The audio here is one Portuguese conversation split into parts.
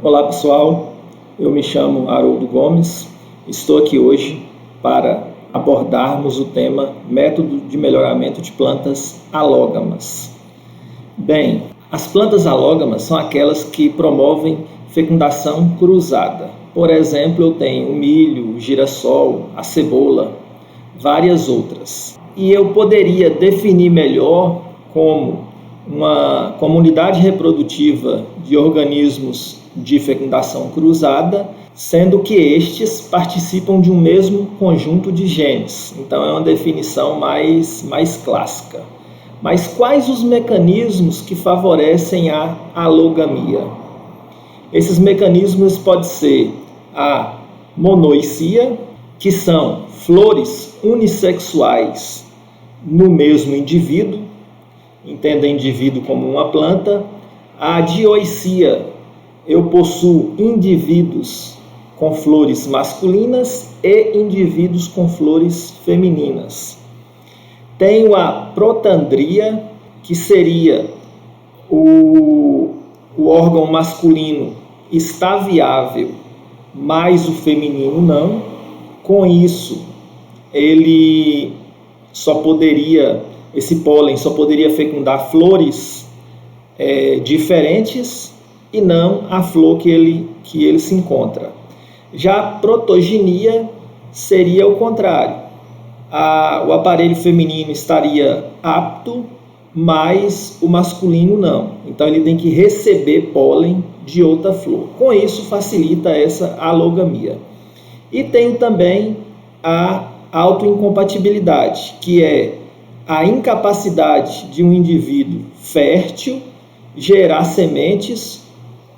Olá pessoal, eu me chamo Haroldo Gomes, estou aqui hoje para abordarmos o tema método de melhoramento de plantas alógamas. Bem, as plantas alógamas são aquelas que promovem fecundação cruzada. Por exemplo, eu tenho o milho, o girassol, a cebola, várias outras. E eu poderia definir melhor como uma comunidade reprodutiva de organismos de fecundação cruzada, sendo que estes participam de um mesmo conjunto de genes. Então é uma definição mais clássica. Mas quais os mecanismos que favorecem a alogamia? Esses mecanismos podem ser a monoicia, que são flores unissexuais no mesmo indivíduo, entenda indivíduo como uma planta. A dioicia, eu possuo indivíduos com flores masculinas e indivíduos com flores femininas. Tenho a protandria, que seria o órgão masculino está viável, mas o feminino não. Com isso, esse pólen só poderia fecundar flores diferentes e não a flor que ele se encontra. Já a protoginia seria o contrário. O aparelho feminino estaria apto, mas o masculino não. Então ele tem que receber pólen de outra flor. Com isso facilita essa alogamia. E tem também a autoincompatibilidade, que é a incapacidade de um indivíduo fértil gerar sementes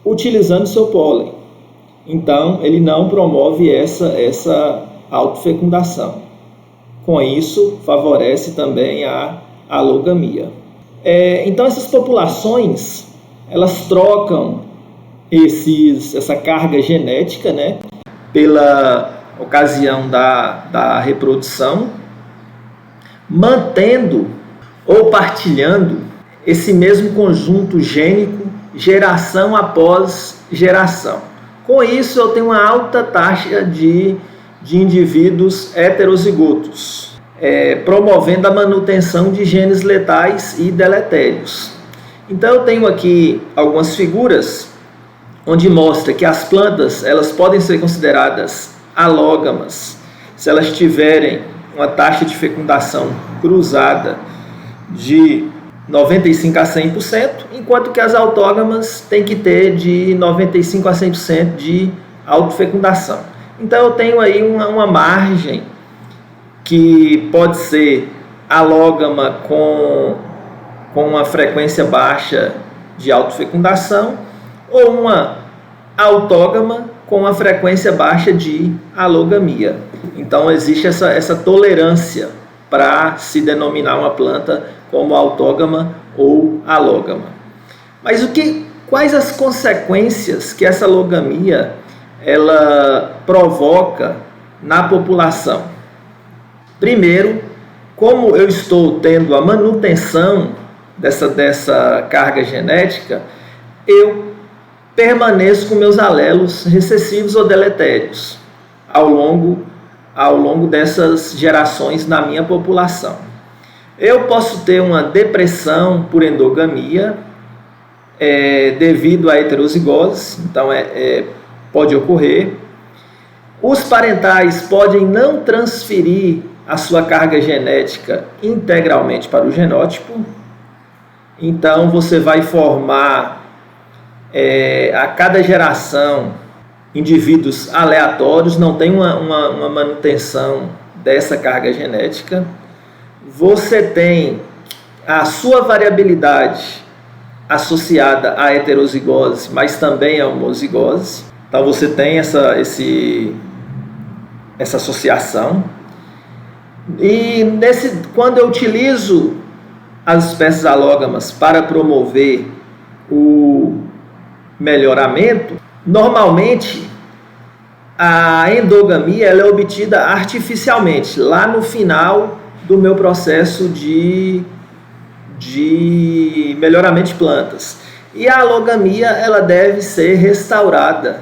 utilizando seu pólen. Então, ele não promove essa autofecundação. Com isso, favorece também a alogamia. Então, essas populações, elas trocam essa carga genética, né, pela ocasião da reprodução, mantendo ou partilhando esse mesmo conjunto gênico geração após geração. Com isso, eu tenho uma alta taxa de indivíduos heterozigotos, promovendo a manutenção de genes letais e deletérios. Então, eu tenho aqui algumas figuras onde mostra que as plantas elas podem ser consideradas alógamas se elas tiverem uma taxa de fecundação cruzada de 95% a 100%, enquanto que as autógamas têm que ter de 95% a 100% de autofecundação. Então eu tenho aí uma margem que pode ser alógama com uma frequência baixa de autofecundação ou uma autógama com uma frequência baixa de alogamia. Então existe essa tolerância para se denominar uma planta como autógama ou alógama. Mas quais as consequências que essa alogamia ela provoca na população? Primeiro, como eu estou tendo a manutenção dessa carga genética, eu permaneço com meus alelos recessivos ou deletérios ao longo dessas gerações na minha população. Eu posso ter uma depressão por endogamia devido à heterozigose, então pode ocorrer. Os parentais podem não transferir a sua carga genética integralmente para o genótipo, então você vai formar a cada geração indivíduos aleatórios, não tem uma manutenção dessa carga genética. Você tem a sua variabilidade associada à heterozigose, mas também à homozigose. Então você tem essa associação. E quando eu utilizo as espécies alógamas para promover o melhoramento, normalmente a endogamia ela é obtida artificialmente, lá no final do meu processo de melhoramento de plantas. E a alogamia ela deve ser restaurada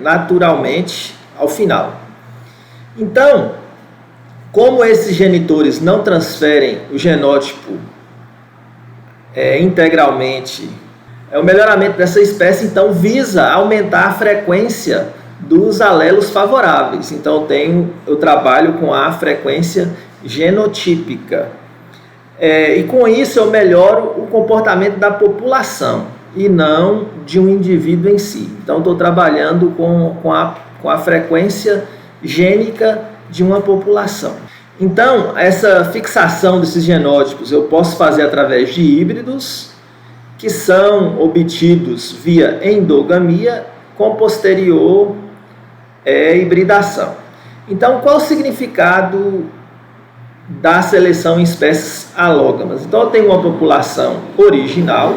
naturalmente ao final. Então, como esses genitores não transferem o genótipo integralmente, o melhoramento dessa espécie então visa aumentar a frequência dos alelos favoráveis. Então eu trabalho com a frequência genotípica. E com isso eu melhoro o comportamento da população e não de um indivíduo em si. Então estou trabalhando com a frequência gênica de uma população. Então essa fixação desses genótipos eu posso fazer através de híbridos que são obtidos via endogamia com posterior hibridação. Então qual o significado da seleção em espécies alógamas? Então eu tenho uma população original,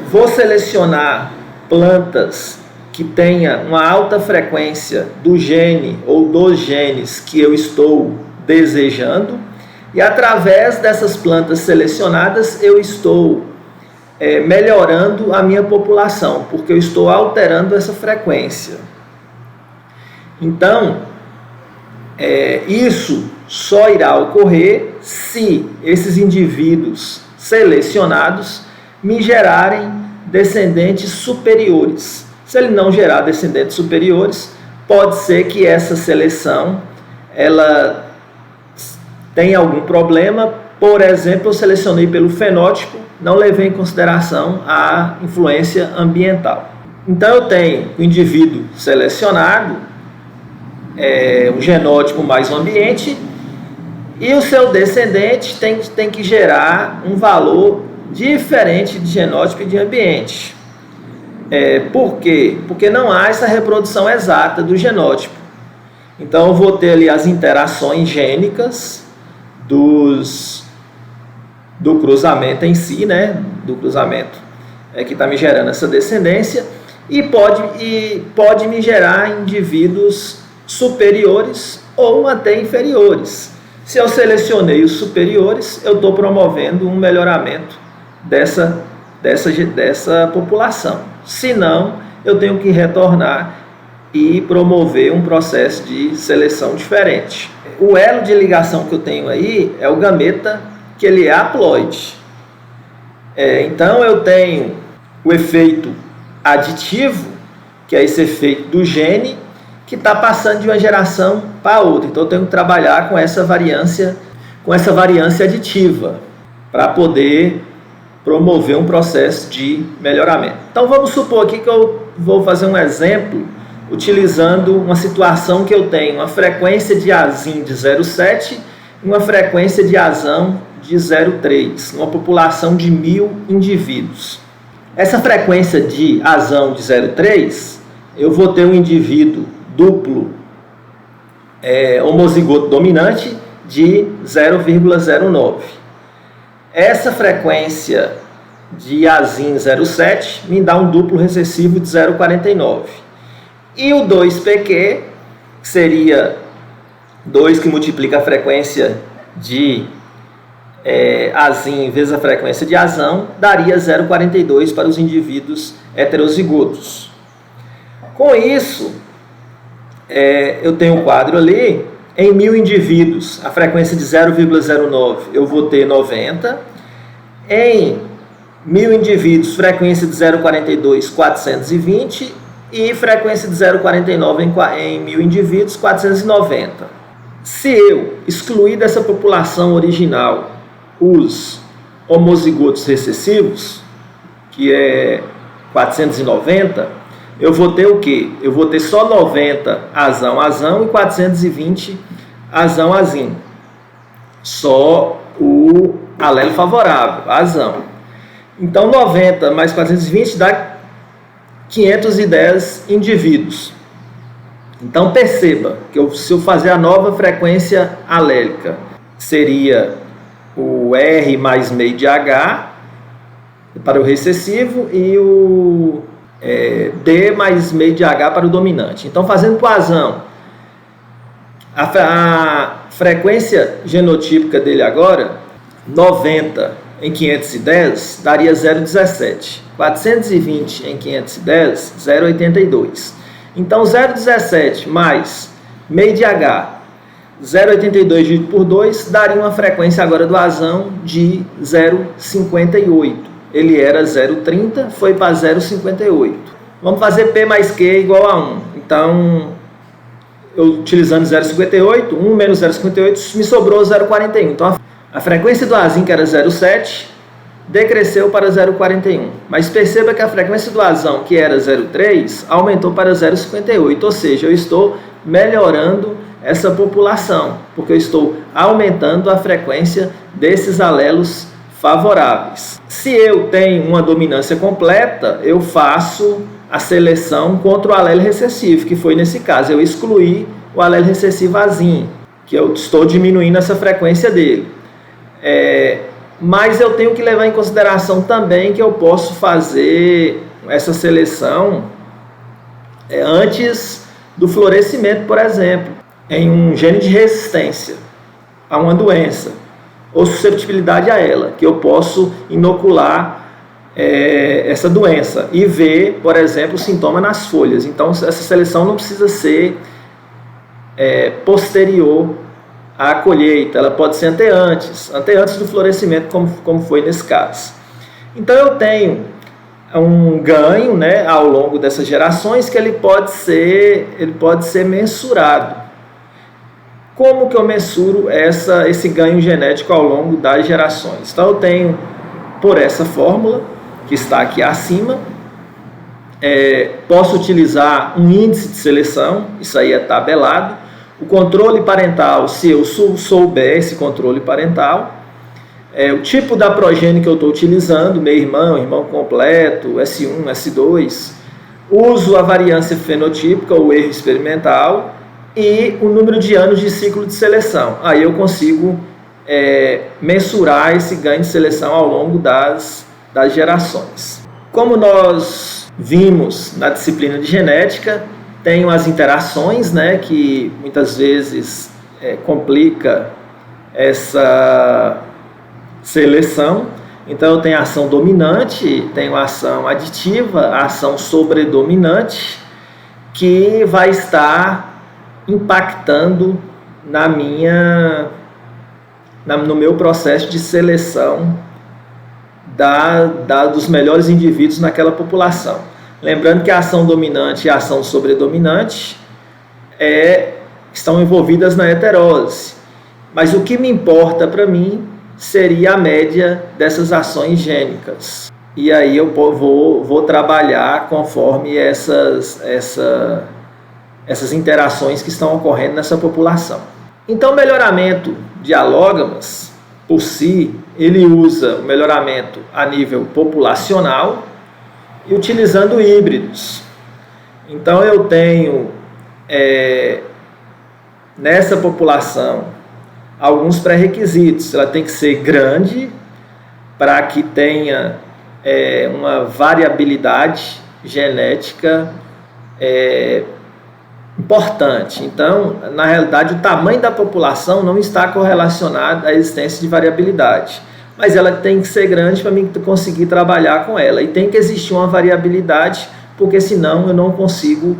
vou selecionar plantas que tenha uma alta frequência do gene ou dos genes que eu estou desejando, e através dessas plantas selecionadas eu estou melhorando a minha população, porque eu estou alterando essa frequência. Então, isso só irá ocorrer se esses indivíduos selecionados me gerarem descendentes superiores. Se ele não gerar descendentes superiores, pode ser que essa seleção ela tenha algum problema. Por exemplo, eu selecionei pelo fenótipo, não levei em consideração a influência ambiental. Então eu tenho o indivíduo selecionado, um genótipo mais o ambiente, e o seu descendente tem que gerar um valor diferente de genótipo e de ambiente. Por quê? Porque não há essa reprodução exata do genótipo. Então eu vou ter ali as interações gênicas do cruzamento em si, né? Do cruzamento que está me gerando essa descendência, e pode me gerar indivíduos superiores ou até inferiores. Se eu selecionei os superiores, eu estou promovendo um melhoramento dessa população. Se não, eu tenho que retornar e promover um processo de seleção diferente. O elo de ligação que eu tenho aí é o gameta, que ele é haploide. Então eu tenho o efeito aditivo, que é esse efeito do gene que está passando de uma geração para outra. Então eu tenho que trabalhar com essa variância aditiva para poder promover um processo de melhoramento. Então vamos supor aqui que eu vou fazer um exemplo utilizando uma situação que eu tenho uma frequência de azim de 0,7 e uma frequência de azão de 0,3, uma população de 1.000 indivíduos. Essa frequência de azão de 0,3, eu vou ter um indivíduo duplo homozigoto dominante de 0,09. Essa frequência de azim 0,7 me dá um duplo recessivo de 0,49. E o 2PQ, que seria 2 que multiplica a frequência de azim vezes a frequência de azão, daria 0,42 para os indivíduos heterozigotos. Com isso, eu tenho um quadro ali, em 1.000 indivíduos, a frequência de 0,09 eu vou ter 90, em 1.000 indivíduos, frequência de 0,42, 420, e frequência de 0,49 em 1.000 indivíduos, 490. Se eu excluir dessa população original os homozigotos recessivos, que é 490, eu vou ter o quê? Eu vou ter só 90 azão e 420 azão. Só o alelo favorável, azão. Então 90 mais 420 dá 510 indivíduos. Então perceba que se eu fazer a nova frequência alélica, seria o R mais meio de H para o recessivo e o D mais meio de H para o dominante. Então, fazendo para o azão, a frequência genotípica dele agora, 90 em 510 daria 0,17. 420 em 510, 0,82. Então 0,17 mais meio de H, 0,82 dividido por 2, daria uma frequência agora do azão de 0,58. Ele era 0,30, foi para 0,58. Vamos fazer P mais Q igual a 1. Então, eu utilizando 0,58, 1 menos 0,58, me sobrou 0,41. Então, a frequência do azim, que era 0,7, decresceu para 0,41. Mas perceba que a frequência do azão, que era 0,3, aumentou para 0,58. Ou seja, eu estou melhorando essa população, porque eu estou aumentando a frequência desses alelos favoráveis. Se eu tenho uma dominância completa, eu faço a seleção contra o alelo recessivo, que foi nesse caso, eu excluí o alelo recessivo azim, que eu estou diminuindo essa frequência dele. Mas eu tenho que levar em consideração também que eu posso fazer essa seleção antes do florescimento, por exemplo, em um gene de resistência a uma doença ou susceptibilidade a ela, que eu posso inocular essa doença e ver, por exemplo, o sintoma nas folhas. Então, essa seleção não precisa ser posterior à colheita, ela pode ser antes do florescimento, como foi nesse caso. Então, eu tenho um ganho, né, ao longo dessas gerações que ele pode ser mensurado. Como que eu mensuro esse ganho genético ao longo das gerações? Então, eu tenho, por essa fórmula, que está aqui acima, posso utilizar um índice de seleção, isso aí é tabelado, o controle parental, se eu souber esse controle parental, o tipo da progênie que eu estou utilizando, meu irmão completo, S1, S2, uso a variância fenotípica, o erro experimental, e o número de anos de ciclo de seleção. Aí eu consigo mensurar esse ganho de seleção ao longo das gerações. Como nós vimos na disciplina de genética, tem as interações, né, que muitas vezes complica essa seleção. Então eu tenho a ação dominante, tenho a ação aditiva, a ação sobredominante, que vai estar impactando no meu processo de seleção dos melhores indivíduos naquela população. Lembrando que a ação dominante e a ação sobredominante estão envolvidas na heterose. Mas o que me importa para mim seria a média dessas ações gênicas. E aí eu vou trabalhar conforme essas interações que estão ocorrendo nessa população. Então, o melhoramento de alógamas, por si, ele usa o melhoramento a nível populacional e utilizando híbridos. Então, eu tenho nessa população alguns pré-requisitos. Ela tem que ser grande para que tenha uma variabilidade genética importante. Então, na realidade, o tamanho da população não está correlacionado à existência de variabilidade, mas ela tem que ser grande para mim conseguir trabalhar com ela, e tem que existir uma variabilidade, porque senão eu não consigo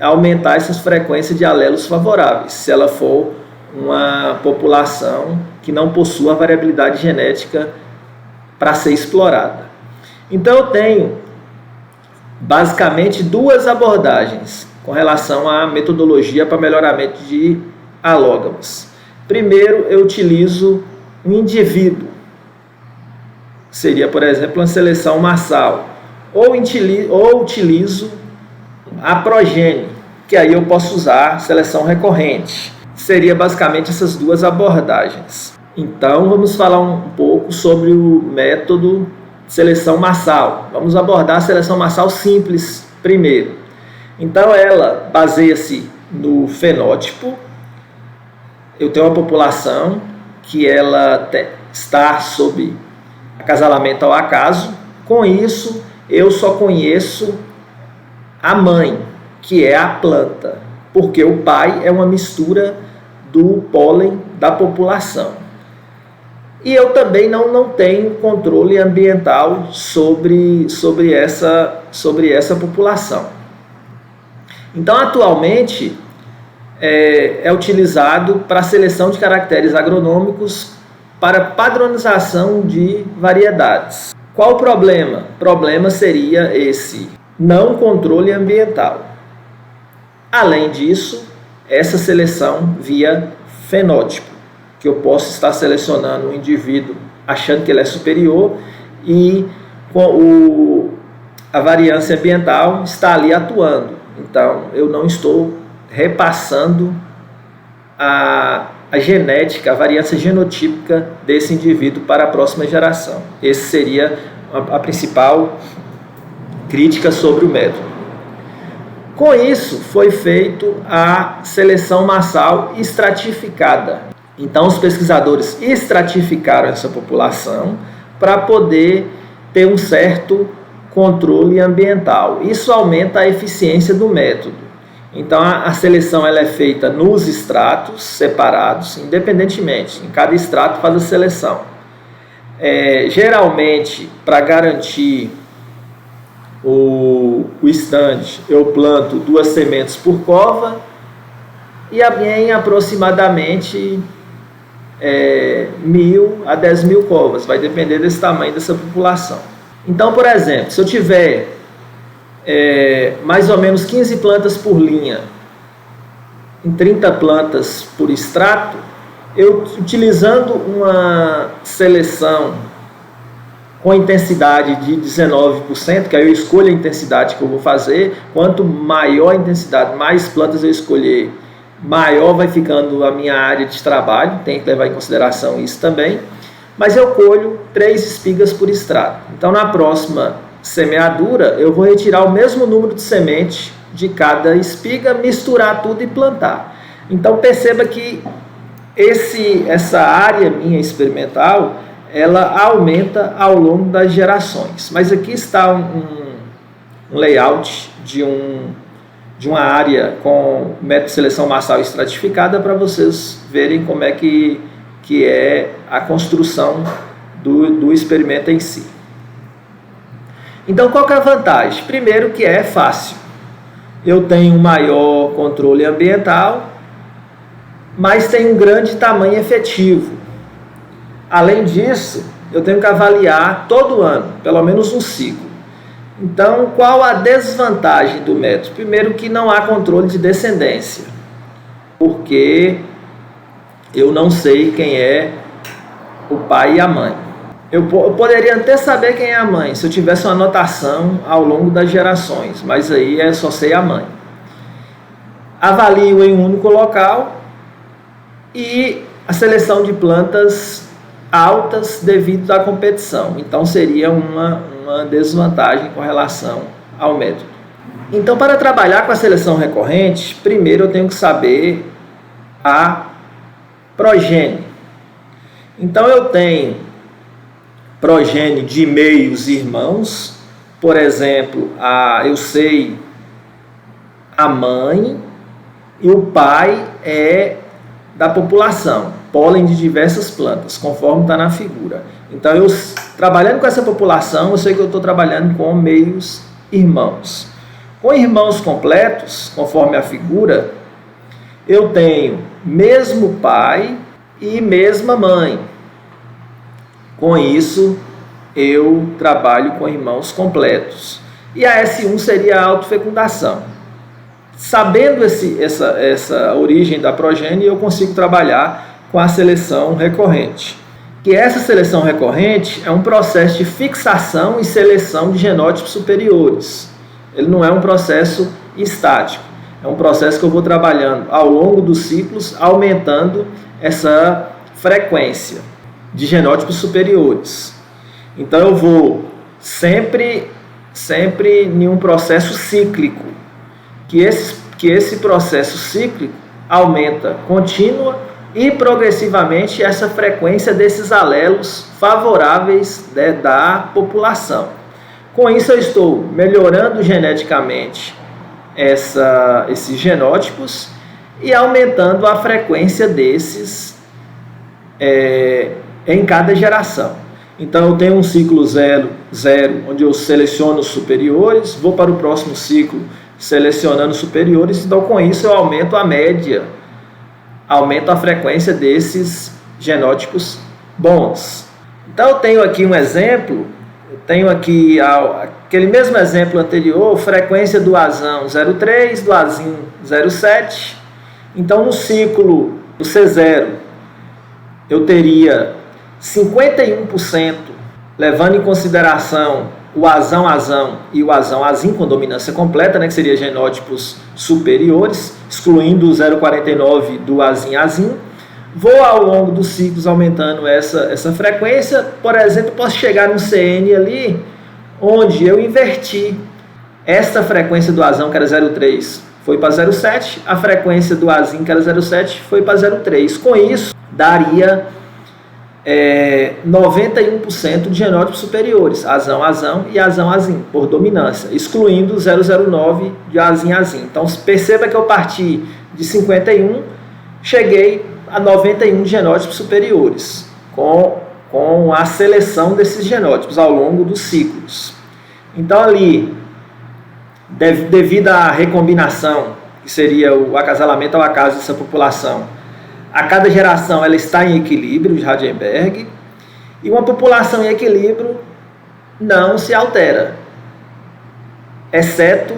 aumentar essas frequências de alelos favoráveis, se ela for uma população que não possua variabilidade genética para ser explorada. Então, eu tenho basicamente duas abordagens com relação à metodologia para melhoramento de alógamas. Primeiro, eu utilizo um indivíduo. Seria, por exemplo, uma seleção massal. Ou utilizo a progênie, que aí eu posso usar seleção recorrente. Seria basicamente essas duas abordagens. Então, vamos falar um pouco sobre o método de seleção massal. Vamos abordar a seleção massal simples primeiro. Então, ela baseia-se no fenótipo. Eu tenho uma população que ela está sob acasalamento ao acaso. Com isso, eu só conheço a mãe, que é a planta, porque o pai é uma mistura do pólen da população. E eu também não tenho controle ambiental sobre essa população. Então, atualmente, é utilizado para a seleção de caracteres agronômicos para padronização de variedades. Qual o problema? O problema seria esse não controle ambiental. Além disso, essa seleção via fenótipo, que eu posso estar selecionando um indivíduo achando que ele é superior e a variância ambiental está ali atuando. Então, eu não estou repassando a genética, a variância genotípica desse indivíduo para a próxima geração. Essa seria a principal crítica sobre o método. Com isso, foi feita a seleção massal estratificada. Então, os pesquisadores estratificaram essa população para poder ter um certo controle ambiental. Isso aumenta a eficiência do método. Então, a seleção ela é feita nos estratos separados, independentemente. Em cada estrato faz a seleção. Geralmente, para garantir o estande, eu planto 2 sementes por cova e em aproximadamente 1.000 a 10.000 covas. Vai depender desse tamanho dessa população. Então, por exemplo, se eu tiver mais ou menos 15 plantas por linha, em 30 plantas por extrato, eu utilizando uma seleção com intensidade de 19%, que aí eu escolho a intensidade que eu vou fazer. Quanto maior a intensidade, mais plantas eu escolher, maior vai ficando a minha área de trabalho, tem que levar em consideração isso também. Mas eu colho 3 espigas por extrato. Então, na próxima semeadura, eu vou retirar o mesmo número de semente de cada espiga, misturar tudo e plantar. Então, perceba que essa área minha experimental, ela aumenta ao longo das gerações. Mas aqui está um layout de uma área com método de seleção massal estratificada para vocês verem como é que é a construção do experimento em si. Então, qual que é a vantagem? Primeiro que é fácil. Eu tenho um maior controle ambiental, mas tem um grande tamanho efetivo. Além disso, eu tenho que avaliar todo ano, pelo menos um ciclo. Então, qual a desvantagem do método? Primeiro que não há controle de descendência, porque eu não sei quem é o pai e a mãe. Eu poderia até saber quem é a mãe, se eu tivesse uma anotação ao longo das gerações, mas aí só sei a mãe. Avalio em um único local e a seleção de plantas altas devido à competição. Então, seria uma desvantagem com relação ao método. Então, para trabalhar com a seleção recorrente, primeiro eu tenho que saber a progênie. Então, eu tenho progênie de meios irmãos. Por exemplo, eu sei a mãe e o pai é da população, pólen de diversas plantas, conforme está na figura. Então, eu trabalhando com essa população, eu sei que eu estou trabalhando com meios irmãos. Com irmãos completos, conforme a figura, eu tenho mesmo pai e mesma mãe. Com isso, eu trabalho com irmãos completos. E a S1 seria a autofecundação. Sabendo essa origem da progênie, eu consigo trabalhar com a seleção recorrente. Que essa seleção recorrente é um processo de fixação e seleção de genótipos superiores. Ele não é um processo estático. É um processo que eu vou trabalhando ao longo dos ciclos, aumentando essa frequência de genótipos superiores. Então, eu vou sempre em um processo cíclico, que esse processo cíclico aumenta contínua e progressivamente essa frequência desses alelos favoráveis da população. Com isso, eu estou melhorando geneticamente esses genótipos e aumentando a frequência desses em cada geração. Então eu tenho um ciclo 0, onde eu seleciono os superiores, vou para o próximo ciclo selecionando os superiores, então com isso eu aumento a média, aumento a frequência desses genótipos bons. Então eu tenho aqui um exemplo, eu tenho aqui aquele mesmo exemplo anterior, frequência do Azão 0,3, do Azim 0,7. Então no ciclo do C0 eu teria 51%, levando em consideração o Azão e o Azão-Azim com dominância completa, né, que seria genótipos superiores, excluindo o 0,49 do Azim-Azim. Vou ao longo dos ciclos aumentando essa frequência. Por exemplo, posso chegar num CN ali, onde eu inverti esta frequência do Azão, que era 0,3, foi para 0,7, a frequência do Azim, que era 0,7, foi para 0,3. Com isso, daria 91% de genótipos superiores, Azão-Azão e Azão-Azim, por dominância, excluindo 0,09 de Azim-Azim. Então, perceba que eu parti de 51, cheguei a 91 de genótipos superiores, com a seleção desses genótipos ao longo dos ciclos. Então, ali, devido à recombinação, que seria o acasalamento ao acaso dessa população, a cada geração ela está em equilíbrio de Hardenberg, e uma população em equilíbrio não se altera, exceto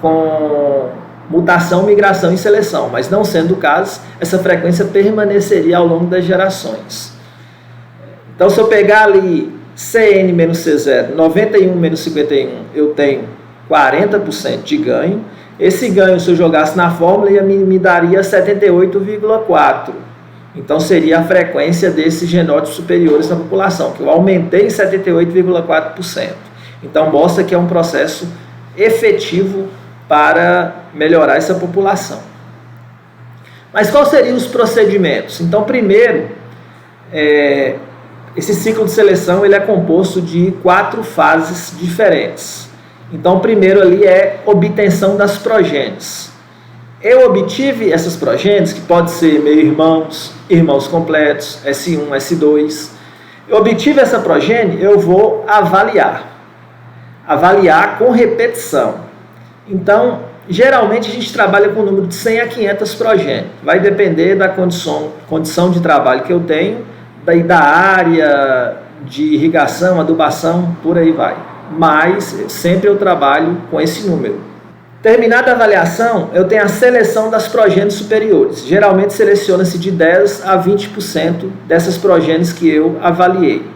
com mutação, migração e seleção, mas não sendo o caso, essa frequência permaneceria ao longo das gerações. Então, se eu pegar ali CN menos C0, 91 menos 51, eu tenho 40% de ganho. Esse ganho, se eu jogasse na fórmula, me daria 78,4. Então, seria a frequência desses genótipos superiores na população, que eu aumentei em 78,4%. Então, mostra que é um processo efetivo para melhorar essa população. Mas quais seriam os procedimentos? Então, primeiro, esse ciclo de seleção ele é composto de 4 fases diferentes. Então, primeiro ali é obtenção das progênies. Eu obtive essas progênies, que pode ser meio-irmãos, irmãos completos, S1, S2. Eu obtive essa progênie, eu vou avaliar com repetição. Então, geralmente a gente trabalha com o número de 100 a 500 progênies. Vai depender da condição de trabalho que eu tenho, da área de irrigação, adubação, por aí vai. Mas sempre eu trabalho com esse número. Terminada a avaliação, eu tenho a seleção das progênies superiores. Geralmente seleciona-se de 10 a 20% dessas progênies que eu avaliei,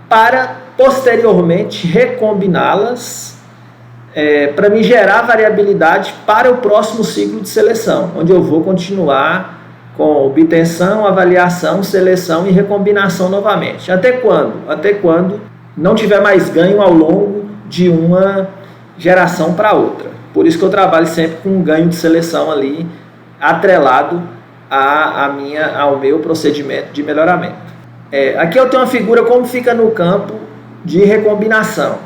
para posteriormente recombiná-las para me gerar variabilidade para o próximo ciclo de seleção, onde eu vou continuar com obtenção, avaliação, seleção e recombinação novamente. Até quando? Até quando não tiver mais ganho ao longo de uma geração para outra. Por isso que eu trabalho sempre com um ganho de seleção ali, atrelado ao meu procedimento de melhoramento. Aqui eu tenho uma figura como fica no campo de recombinação.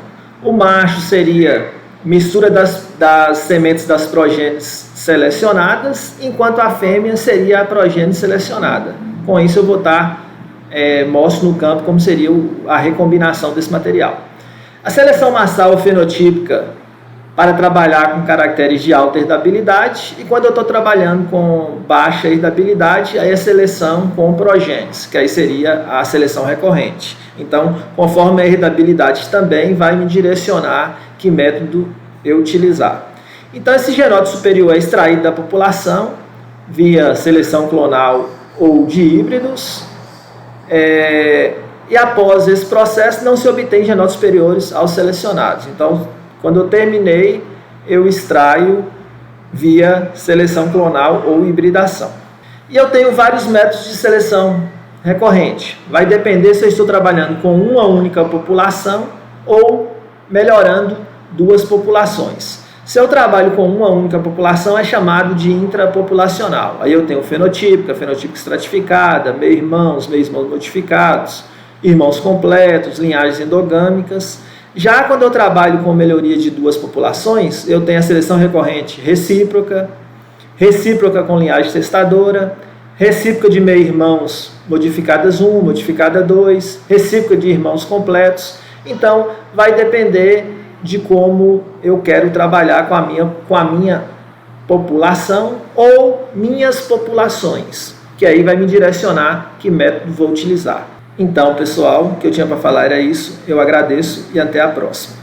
O macho seria mistura das sementes das progênies selecionadas, enquanto a fêmea seria a progênie selecionada. Com isso eu vou mostro no campo como seria a recombinação desse material. A seleção massal fenotípica para trabalhar com caracteres de alta herdabilidade, e quando eu estou trabalhando com baixa herdabilidade, aí a seleção com progênies, que aí seria a seleção recorrente. Então, conforme a herdabilidade também vai me direcionar que método eu utilizar. Então, esse genótipo superior é extraído da população via seleção clonal ou de híbridos, e após esse processo não se obtém genótipos superiores aos selecionados. Então, quando eu terminei, eu extraio via seleção clonal ou hibridação. E eu tenho vários métodos de seleção recorrente. Vai depender se eu estou trabalhando com uma única população ou melhorando 2 populações. Se eu trabalho com uma única população, é chamado de intrapopulacional. Aí eu tenho fenotípica estratificada, meio-irmãos modificados, irmãos completos, linhagens endogâmicas. Já quando eu trabalho com melhoria de 2 populações, eu tenho a seleção recorrente recíproca com linhagem testadora, recíproca de meio-irmãos modificadas 1, modificada 2, recíproca de irmãos completos. Então, vai depender de como eu quero trabalhar com a minha população ou minhas populações, que aí vai me direcionar que método vou utilizar. Então, pessoal, o que eu tinha para falar era isso. Eu agradeço e até a próxima.